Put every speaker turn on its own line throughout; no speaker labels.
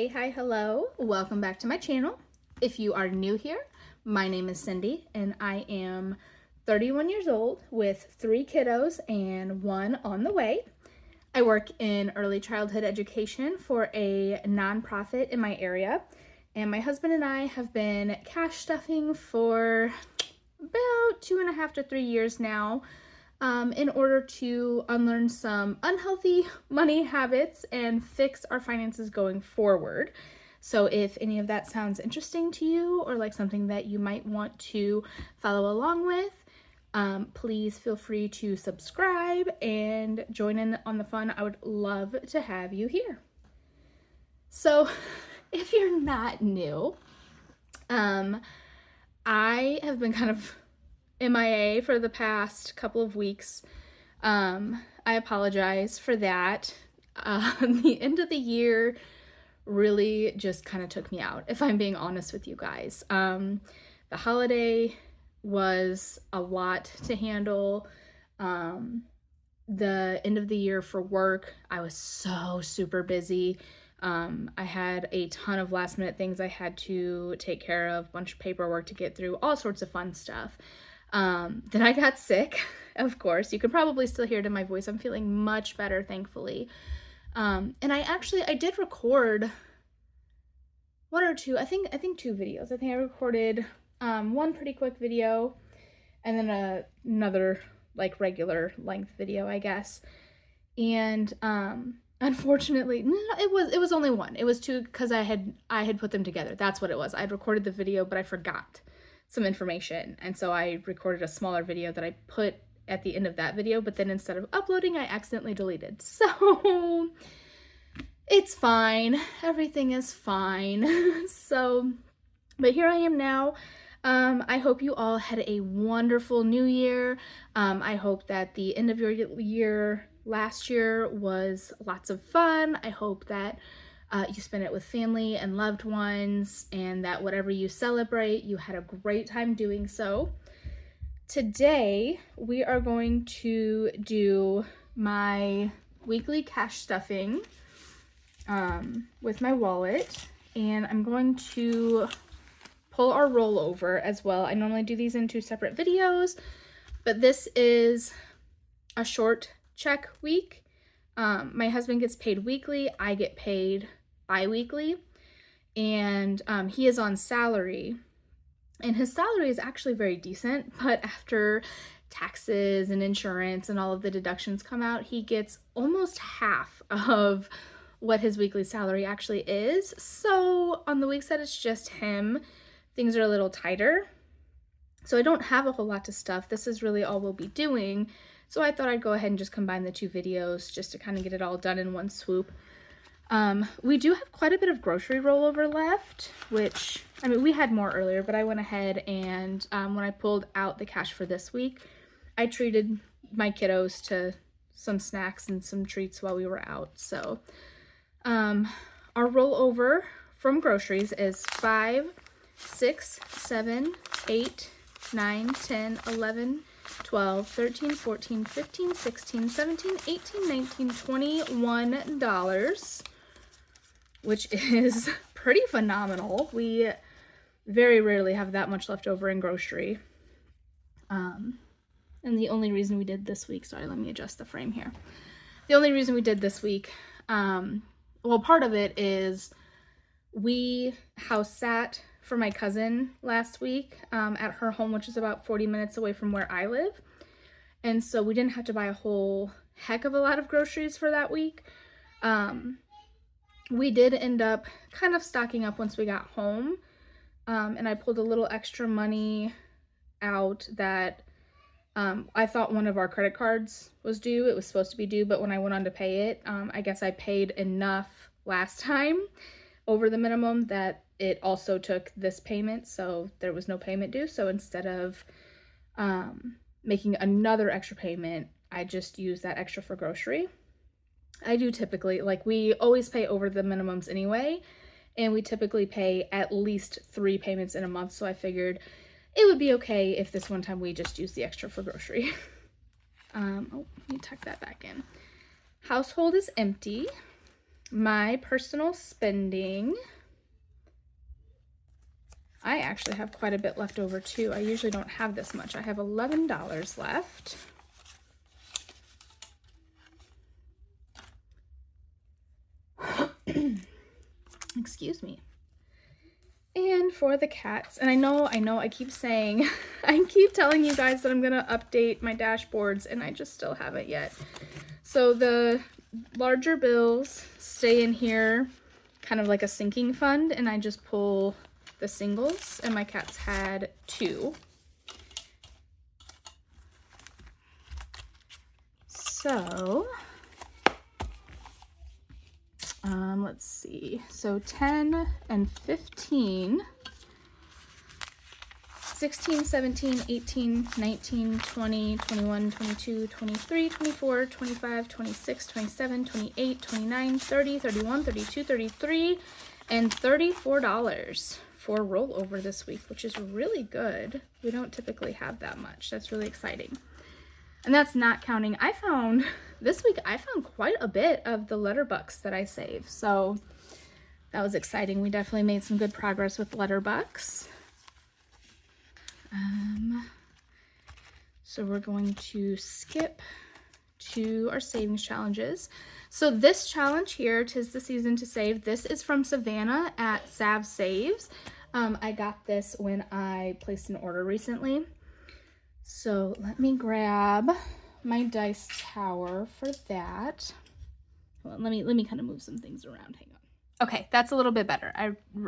Hi, hello. Welcome back to my channel. If you are new here, my name is Cindy and I am 31 years old with 3 kiddos and 1 on the way. I work in early childhood education for a nonprofit in my area, and my husband and I have been cash stuffing for about 2.5 to 3 years now. In order to unlearn some unhealthy money habits and fix our finances going forward. So if any of that sounds interesting to you or like something that you might want to follow along with, please feel free to subscribe and join in on the fun. I would love to have you here. So if you're not new, I have been kind of MIA for the past couple of weeks. I apologize for that. The end of the year really just kind of took me out, if I'm being honest with you guys. The holiday was a lot to handle. The end of the year for work, I was so super busy. I had a ton of last minute things I had to take care of, a bunch of paperwork to get through, all sorts of fun stuff. Then I got sick, of course. You can probably still hear it in my voice. I'm feeling much better, thankfully. And I did record 1 or 2, I think 2 videos. I think I recorded one pretty quick video and then another like regular length video, I guess. And unfortunately, no, it was only one. It was 2 because I had put them together. That's what it was. I had recorded the video, but I forgot some information, and so I recorded a smaller video that I put at the end of that video, but then instead of uploading, I accidentally deleted. So it's fine. Everything is fine. So, but here I am now. I hope you all had a wonderful new year. I hope that the end of your year last year was lots of fun. I hope that you spend it with family and loved ones, and that whatever you celebrate, you had a great time doing so. Today, we are going to do my weekly cash stuffing with my wallet, and I'm going to pull our rollover as well. I normally do these in 2 separate videos, but this is a short check week. My husband gets paid weekly, I get paid bi-weekly, and he is on salary, and his salary is actually very decent, but after taxes and insurance and all of the deductions come out, he gets almost half of what his weekly salary actually is. So on the weeks that it's just him, things are a little tighter, so I don't have a whole lot to stuff. This is really all we'll be doing, so I thought I'd go ahead and just combine the 2 videos just to kind of get it all done in one swoop. We do have quite a bit of grocery rollover left, which, I mean, we had more earlier, but I went ahead and when I pulled out the cash for this week, I treated my kiddos to some snacks and some treats while we were out. So our rollover from groceries is 5, 6, 7, 8, 9, 10, 11, 12, 13, 14, 15, 16, 17, 18, 19, $21, which is pretty phenomenal. We very rarely have that much left over in grocery. And the only reason we did this week, sorry, let me adjust the frame here. The only reason we did this week, well, part of it is we house sat for my cousin last week at her home, which is about 40 minutes away from where I live. And so we didn't have to buy a whole heck of a lot of groceries for that week. We did end up kind of stocking up once we got home. And I pulled a little extra money out that I thought one of our credit cards was due. It was supposed to be due, but when I went on to pay it, I guess I paid enough last time over the minimum that it also took this payment, so there was no payment due. So instead of making another extra payment, I just used that extra for grocery. I do typically, like, we always pay over the minimums anyway, and we typically pay at least 3 payments in a month, so I figured it would be okay if this one time we just use the extra for grocery. Oh, let me tuck that back in. Household is empty. My personal spending, I actually have quite a bit left over too. I usually don't have this much. I have $11 left. Excuse me. And for the cats, and I know I keep saying, I keep telling you guys that I'm gonna update my dashboards, and I just still haven't yet. So the larger bills stay in here, kind of like a sinking fund, and I just pull the singles, and my cats had 2. So, let's see, so 10 and 15, 16, 17, 18, 19, 20, 21, 22, 23, 24, 25, 26, 27, 28, 29, 30, 31, 32, 33, and $34 for rollover this week, which is really good. We don't typically have that much. That's really exciting. And that's not counting, this week I found quite a bit of the Letterbucks that I saved. So that was exciting. We definitely made some good progress with Letterbucks. So we're going to skip to our savings challenges. So this challenge here, 'Tis the Season to Save, this is from Savannah at Sav Saves. I got this when I placed an order recently. So let me grab my dice tower for that. Hold on, let me kind of move some things around. Hang on. Okay, that's a little bit better.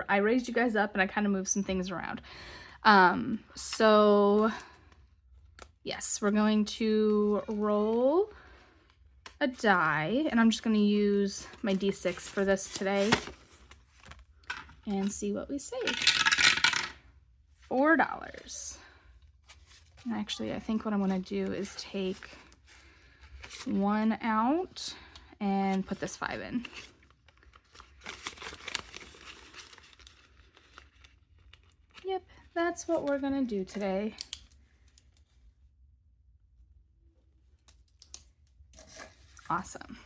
I raised you guys up and I kind of moved some things around. So yes, we're going to roll a die, and I'm just going to use my D6 for this today and see what we save. $4. And actually, I think what I'm going to do is take 1 out and put this 5 in. Yep, that's what we're going to do today. Awesome.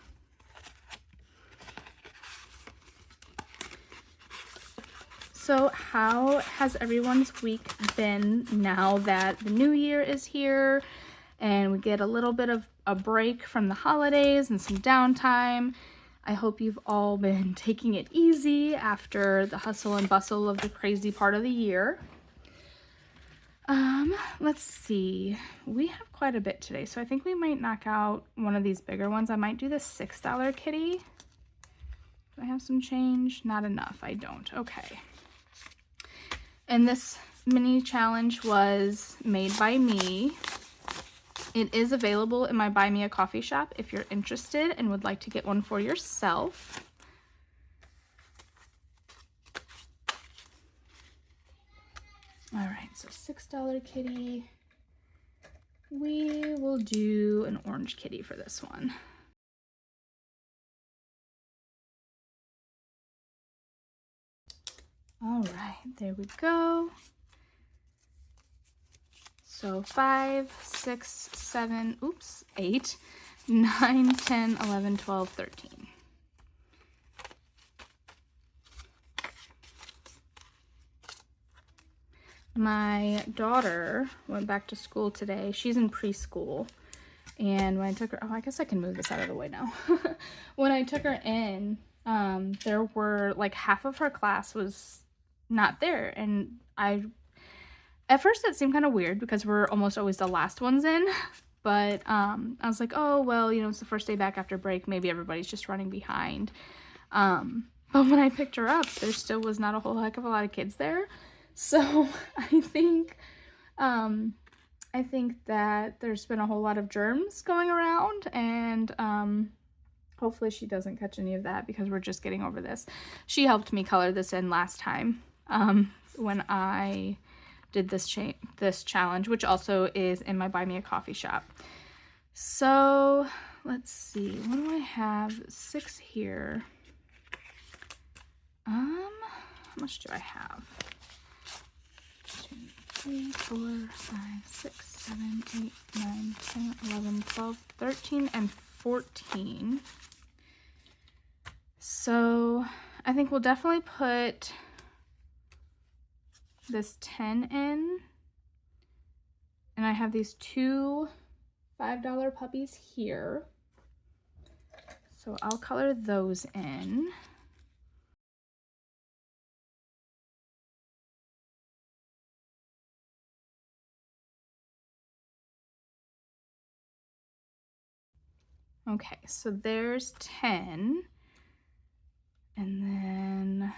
So how has everyone's week been now that the new year is here and we get a little bit of a break from the holidays and some downtime? I hope you've all been taking it easy after the hustle and bustle of the crazy part of the year. Let's see. We have quite a bit today, so I think we might knock out one of these bigger ones. I might do the $6 kitty. Do I have some change? Not enough. I don't. Okay. And this mini challenge was made by me. It is available in my Buy Me a Coffee shop if you're interested and would like to get one for yourself. All right, so $6 kitty. We will do an orange kitty for this one. All right, there we go. So 5, 6, 7, 8, 9, 10, 11, 12, 13. My daughter went back to school today. She's in preschool. And when I took her, I guess I can move this out of the way now. When I took her in, there were like half of her class was not there. And at first that seemed kind of weird because we're almost always the last ones in. But I was like, oh, well, it's the first day back after break. Maybe everybody's just running behind. But when I picked her up, there still was not a whole heck of a lot of kids there. So I think that there's been a whole lot of germs going around, and hopefully she doesn't catch any of that because we're just getting over this. She helped me color this in last time when I did this challenge, which also is in my Buy Me a Coffee shop. So let's see, what do I have? 6 here. How much do I have? 2, 3, 4, 5, 6, 7, 8, 9, 10, 11, 12, 13, and 14. So I think we'll definitely put this 10 in. And I have these two $5 puppies here. So I'll color those in. Okay, so there's 10. And then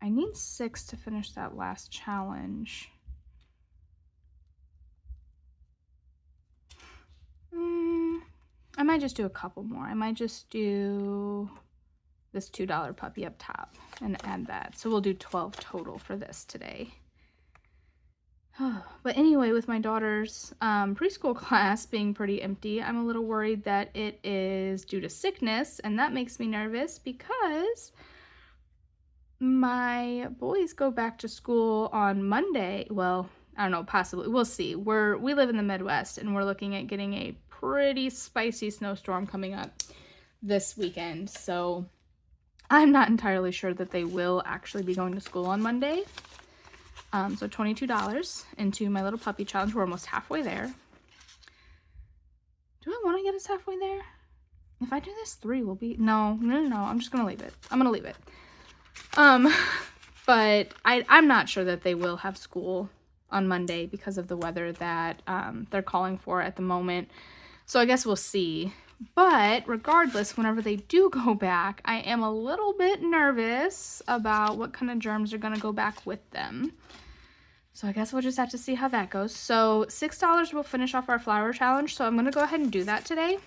I need 6 to finish that last challenge. I might just do a couple more. I might just do this $2 puppy up top and add that. So we'll do 12 total for this today. But anyway, with my daughter's preschool class being pretty empty, I'm a little worried that it is due to sickness, and that makes me nervous because my boys go back to school on Monday. Well, I don't know, possibly. We'll see. We live in the Midwest, and we're looking at getting a pretty spicy snowstorm coming up this weekend. So I'm not entirely sure that they will actually be going to school on Monday. So $22 into my little puppy challenge. We're almost halfway there. Do I want to get us halfway there? If I do this 3, we'll be... No. I'm just going to leave it. I'm going to leave it. But I'm not sure that they will have school on Monday because of the weather that they're calling for at the moment. So I guess we'll see. But regardless, whenever they do go back, I am a little bit nervous about what kind of germs are going to go back with them. So I guess we'll just have to see how that goes. So $6 will finish off our flower challenge. So I'm going to go ahead and do that today.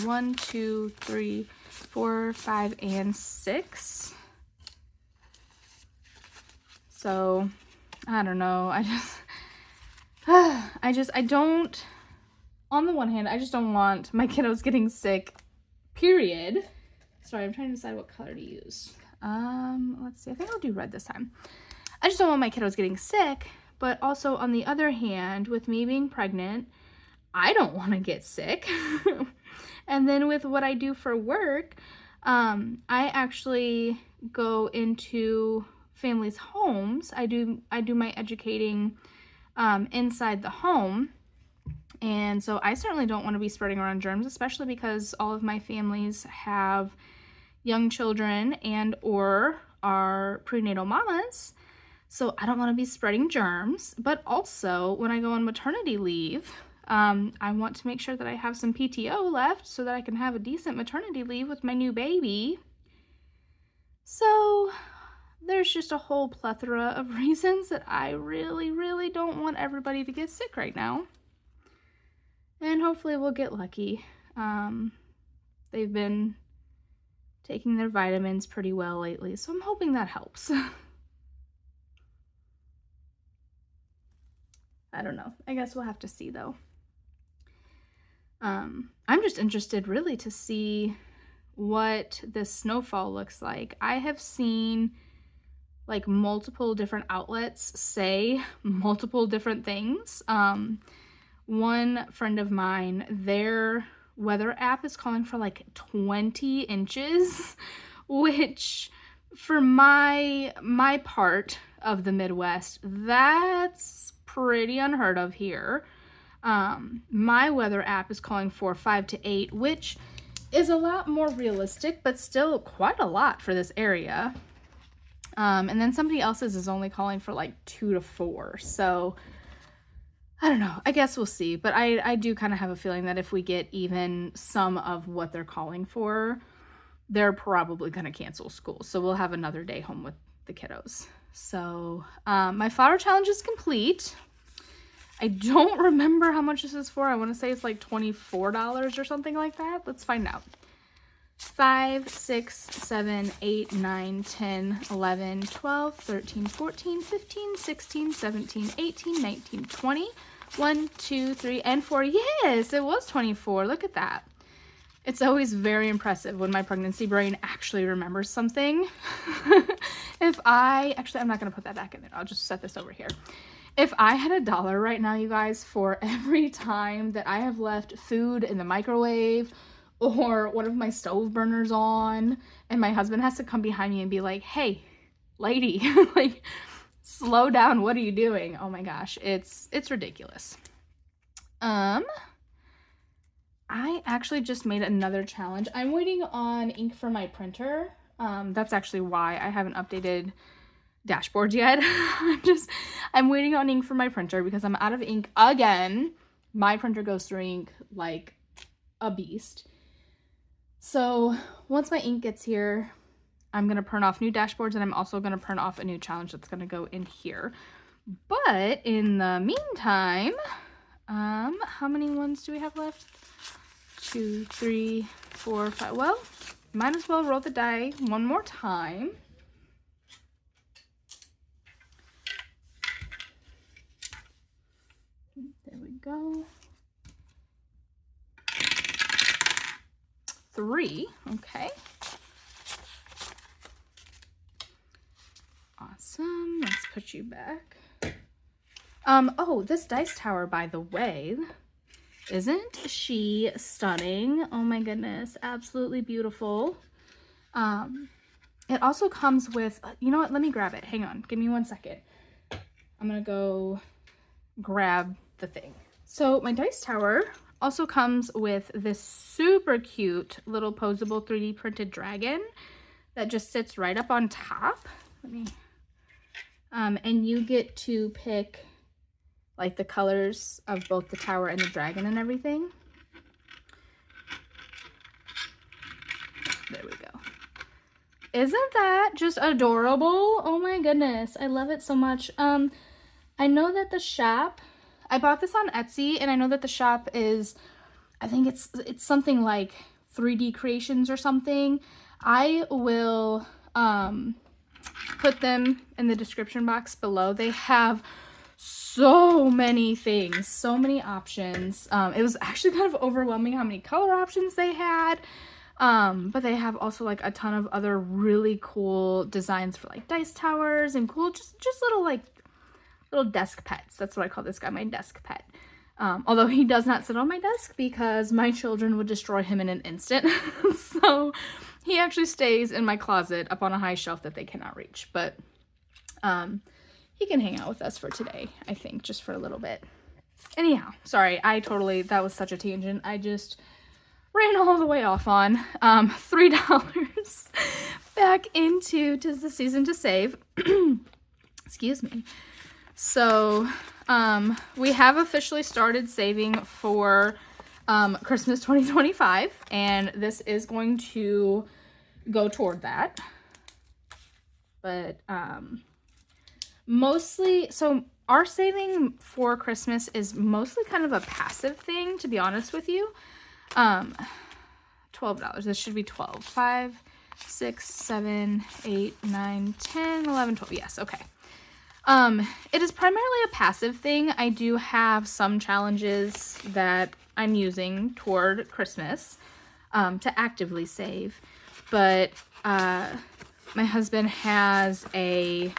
1, 2, 3, 4, 5, and 6. So I don't know. I don't, on the one hand, I just don't want my kiddos getting sick, period. Sorry, I'm trying to decide what color to use. Let's see. I think I'll do red this time. I just don't want my kiddos getting sick, but also on the other hand, with me being pregnant, I don't want to get sick. And then with what I do for work, I actually go into families' homes. I do my educating inside the home. And so I certainly don't want to be spreading around germs, especially because all of my families have young children and or are prenatal mamas. So I don't want to be spreading germs, but also when I go on maternity leave, I want to make sure that I have some PTO left so that I can have a decent maternity leave with my new baby. So there's just a whole plethora of reasons that I really, really don't want everybody to get sick right now. And hopefully we'll get lucky. They've been taking their vitamins pretty well lately, so I'm hoping that helps. I don't know. I guess we'll have to see, though. I'm just interested, really, to see what this snowfall looks like. I have seen, like, multiple different outlets say multiple different things. One friend of mine, their weather app is calling for, like, 20 inches, which, for my part of the Midwest, that's pretty unheard of here. My weather app is calling for 5 to 8, which is a lot more realistic, but still quite a lot for this area. And then somebody else's is only calling for like 2 to 4. So I don't know. I guess we'll see. But I do kind of have a feeling that if we get even some of what they're calling for, they're probably going to cancel school. So we'll have another day home with the kiddos. So my flower challenge is complete. I don't remember how much this is for. I want to say it's like $24 or something like that. Let's find out. 5, 6, 7, 8, 9, 10, 11, 12, 13, 14, 15, 16, 17, 18, 19, 20. 1, 2, 3, and 4. Yes, it was 24. Look at that. It's always very impressive when my pregnancy brain actually remembers something. Actually, I'm not going to put that back in there. I'll just set this over here. If I had $1 right now, you guys, for every time that I have left food in the microwave or one of my stove burners on, and my husband has to come behind me and be like, hey, lady, like, slow down, what are you doing? Oh my gosh, it's ridiculous. I actually just made another challenge. I'm waiting on ink for my printer. That's actually why I haven't updated dashboards yet. I'm waiting on ink for my printer because I'm out of ink again. My printer goes through ink like a beast. So once my ink gets here, I'm gonna print off new dashboards, and I'm also gonna print off a new challenge that's gonna go in here. But in the meantime, how many ones do we have left? 2, 3, 4, 5. Well, might as well roll the die one more time. There we go. 3, okay. Awesome, let's put you back. Oh, this dice tower, by the way, isn't she stunning? Oh my goodness, absolutely beautiful. It also comes with, you know what, let me grab it. Hang on, give me 1 second. I'm gonna go grab the thing. So my dice tower also comes with this super cute little posable 3D printed dragon that just sits right up on top. Let me, and you get to pick like the colors of both the tower and the dragon and everything. There we go. Isn't that just adorable? Oh my goodness, I love it so much. I know that the shop, I bought this on Etsy, and I know that the shop is, I think it's something like 3D Creations or something. I will put them in the description box below. They have so many things, so many options. It was actually kind of overwhelming how many color options they had. But they have also like a ton of other really cool designs for like dice towers and cool, just little like little desk pets. That's what I call this guy, my desk pet. Although he does not sit on my desk because my children would destroy him in an instant. So he actually stays in my closet up on a high shelf that they cannot reach. But he can hang out with us for today, I think, just for a little bit. Anyhow, sorry, that was such a tangent. I just ran all the way off on $3 back into 'Tis the Season to Save. Excuse me. So we have officially started saving for Christmas 2025, and this is going to go toward that. But mostly, so our saving for Christmas is mostly kind of a passive thing, to be honest with you. $12. This should be 12. 5, 6, 7, 8, 9, 10, 11, 12. Yes, okay. It is primarily a passive thing. I do have some challenges that I'm using toward Christmas to actively save, but my husband has a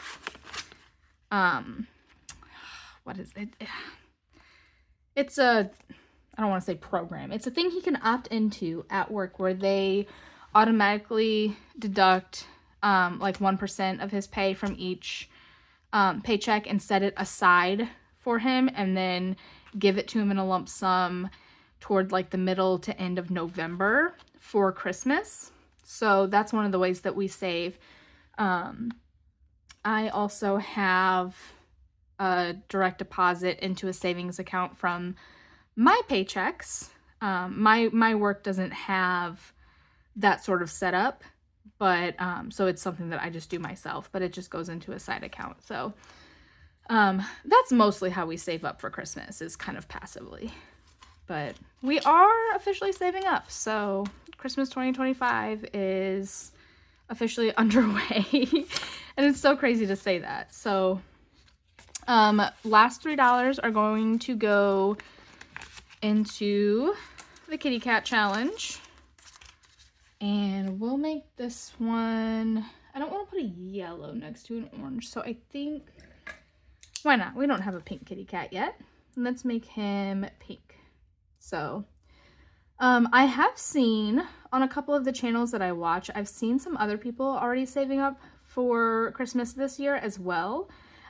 what is it? It's a, I don't want to say program. It's a thing he can opt into at work where they automatically deduct like 1% of his pay from each paycheck and set it aside for him, and then give it to him in a lump sum toward like the middle to end of November for Christmas. So that's one of the ways that we save. I also have a direct deposit into a savings account from my paychecks. My work doesn't have that sort of setup, but so it's something that I just do myself, but it just goes into a side account. So that's mostly how we save up for Christmas, is kind of passively. But we are officially saving up, so Christmas 2025 is officially underway. And it's so crazy to say that. So last $3 are going to go into the kitty cat challenge, and we'll make this one, I don't want to put a yellow next to an orange, so I think, why not? We don't have a pink kitty cat yet. Let's make him pink. So I have seen on a couple of the channels that I watch, I've seen some other people already saving up for Christmas this year as well.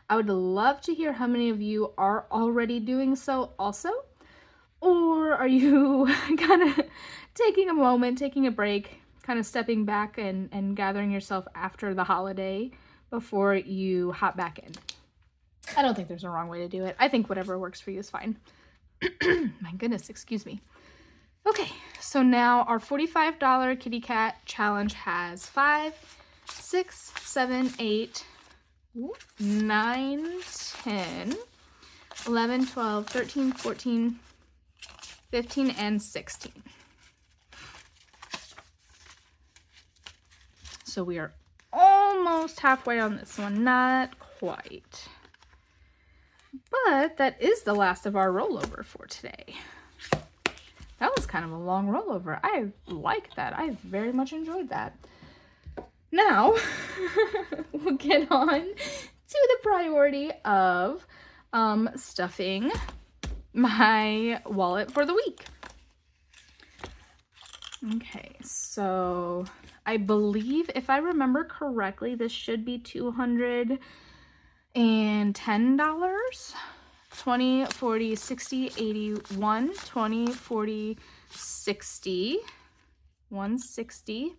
I would love to hear how many of you are already doing so also. Or are you kind of taking a moment, taking a break, kind of stepping back and gathering yourself after the holiday before you hop back in? I don't think there's a wrong way to do it. I think whatever works for you is fine. My goodness, excuse me. Okay, so now our $45 kitty cat challenge has 5, 6, 7, 8, 9, 10, 11, 12, 13, 14, 15, and 16. So we are almost halfway on this one, not quite. But that is the last of our rollover for today. That was kind of a long rollover. I like that. I very much enjoyed that. Now, we'll get on to the priority of stuffing my wallet for the week. Okay, so I believe, if I remember correctly, this should be $210. 20, 40, 60, 81, 20, 40, 60, 160,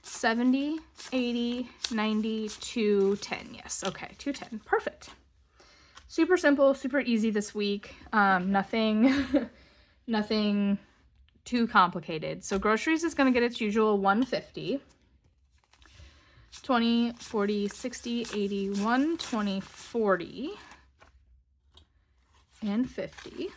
70, 80, 90, 210. Yes, okay, 210. Perfect. Super simple, super easy this week. Nothing too complicated. So groceries is going to get its usual 150. 20, 40, 60, 80, 120, 40, and 50.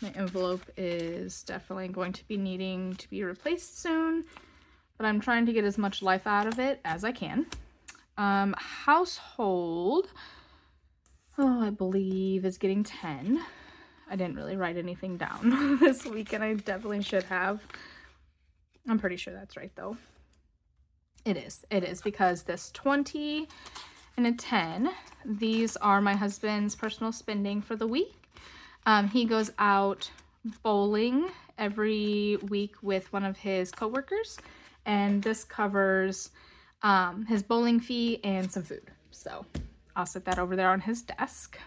My envelope is definitely going to be needing to be replaced soon, but I'm trying to get as much life out of it as I can. Household, I believe is getting 10. I didn't really write anything down this week, and I definitely should have. I'm pretty sure that's right, though. It is, because this 20 and a 10, these are my husband's personal spending for the week. He goes out bowling every week with one of his coworkers, and this covers his bowling fee and some food. So I'll set that over there on his desk.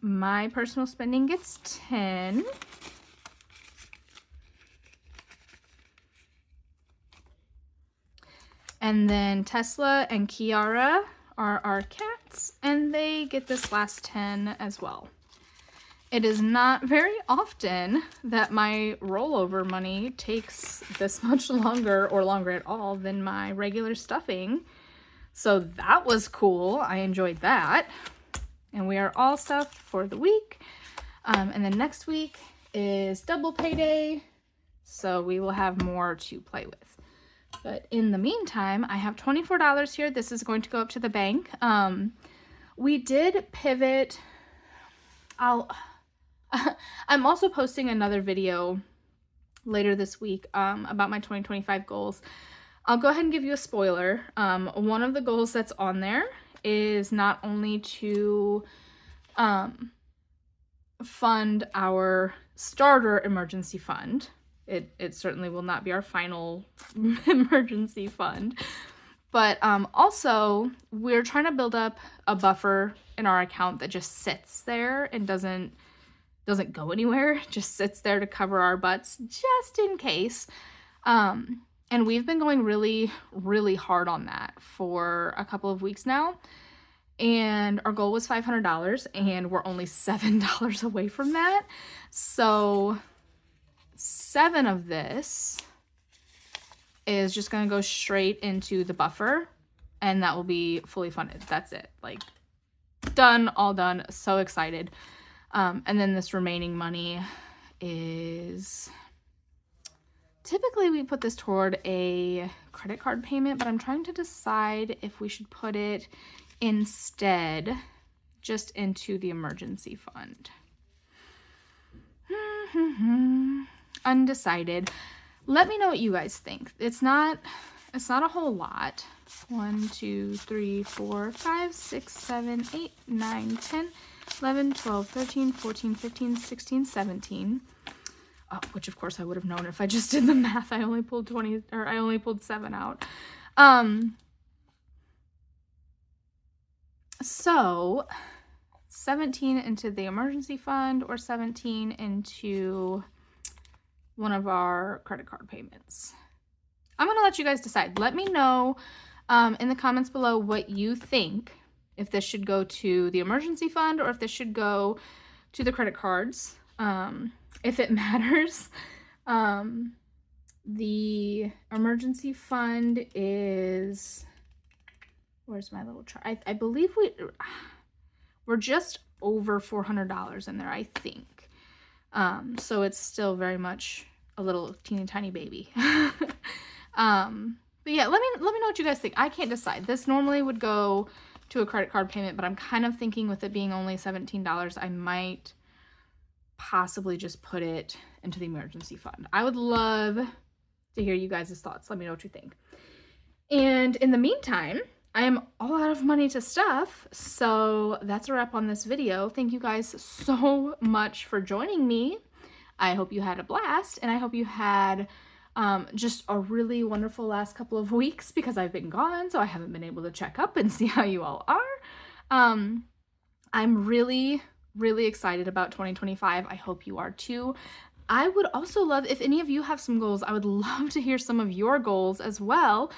My personal spending gets 10. And then Tesla and Kiara are our cats, and they get this last 10 as well. It is not very often that my rollover money takes this much longer, or longer at all, than my regular stuffing. So that was cool. I enjoyed that. And we are all stuffed for the week. And then next week is double payday, so we will have more to play with. But in the meantime, I have $24 here. This is going to go up to the bank. We did pivot. I'm also posting another video later this week about my 2025 goals. I'll go ahead and give you a spoiler. One of the goals that's on there is not only to fund our starter emergency fund. It certainly will not be our final emergency fund. But also, we're trying to build up a buffer in our account that just sits there and doesn't go anywhere. It just sits there to cover our butts just in case. And we've been going really, really hard on that for a couple of weeks now. And our goal was $500, and we're only $7 away from that. So 7 of this is just going to go straight into the buffer, and that will be fully funded. That's it. Like, done, all done. So excited. And then this remaining money is, typically we put this toward a credit card payment, but I'm trying to decide if we should put it instead just into the emergency fund. Undecided. Let me know what you guys think. It's not It's not a whole lot. 1, 2, 3, 4, 5, 6, 7, 8, 9, 10, 11, 12, 13, 14, 15, 16, 17. Which of course I would have known if I just did the math. I only pulled 20, or I only pulled 7 out. So 17 into the emergency fund or 17 into one of our credit card payments. I'm going to let you guys decide. Let me know in the comments below what you think, if this should go to the emergency fund or if this should go to the credit cards, if it matters. The emergency fund is, where's my little chart? I believe we're just over $400 in there, I think. So it's still very much a little teeny tiny baby. But yeah, let me know what you guys think. I can't decide. This normally would go to a credit card payment, but I'm kind of thinking with it being only $17, I might possibly just put it into the emergency fund. I would love to hear you guys' thoughts. Let me know what you think. And in the meantime, I am all out of money to stuff, so that's a wrap on this video. Thank you guys so much for joining me. I hope you had a blast, and I hope you had just a really wonderful last couple of weeks, because I've been gone, so I haven't been able to check up and see how you all are. I'm really excited about 2025. I hope you are too. I would also love, if any of you have some goals, I would love to hear some of your goals as well.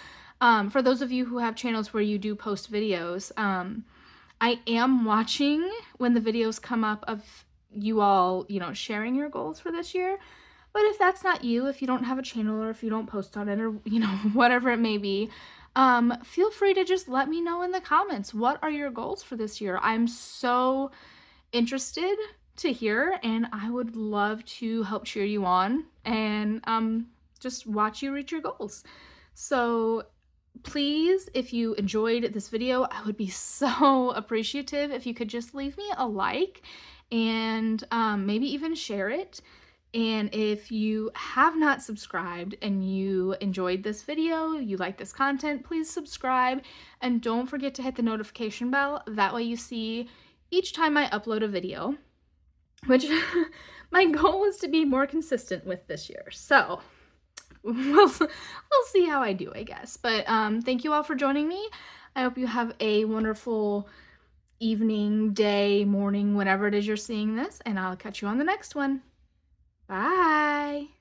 For those of you who have channels where you do post videos, I am watching when the videos come up of you all, sharing your goals for this year. But if that's not you, if you don't have a channel or if you don't post on it or, whatever it may be, feel free to just let me know in the comments. What are your goals for this year? I'm so interested to hear, and I would love to help cheer you on and just watch you reach your goals. So please, if you enjoyed this video, I would be so appreciative if you could just leave me a like and maybe even share it. And if you have not subscribed and you enjoyed this video, you like this content, please subscribe. And don't forget to hit the notification bell. That way you see each time I upload a video, which my goal is to be more consistent with this year. So we'll see how I do, I guess. But thank you all for joining me. I hope you have a wonderful evening, day, morning, whenever it is you're seeing this, and I'll catch you on the next one. Bye.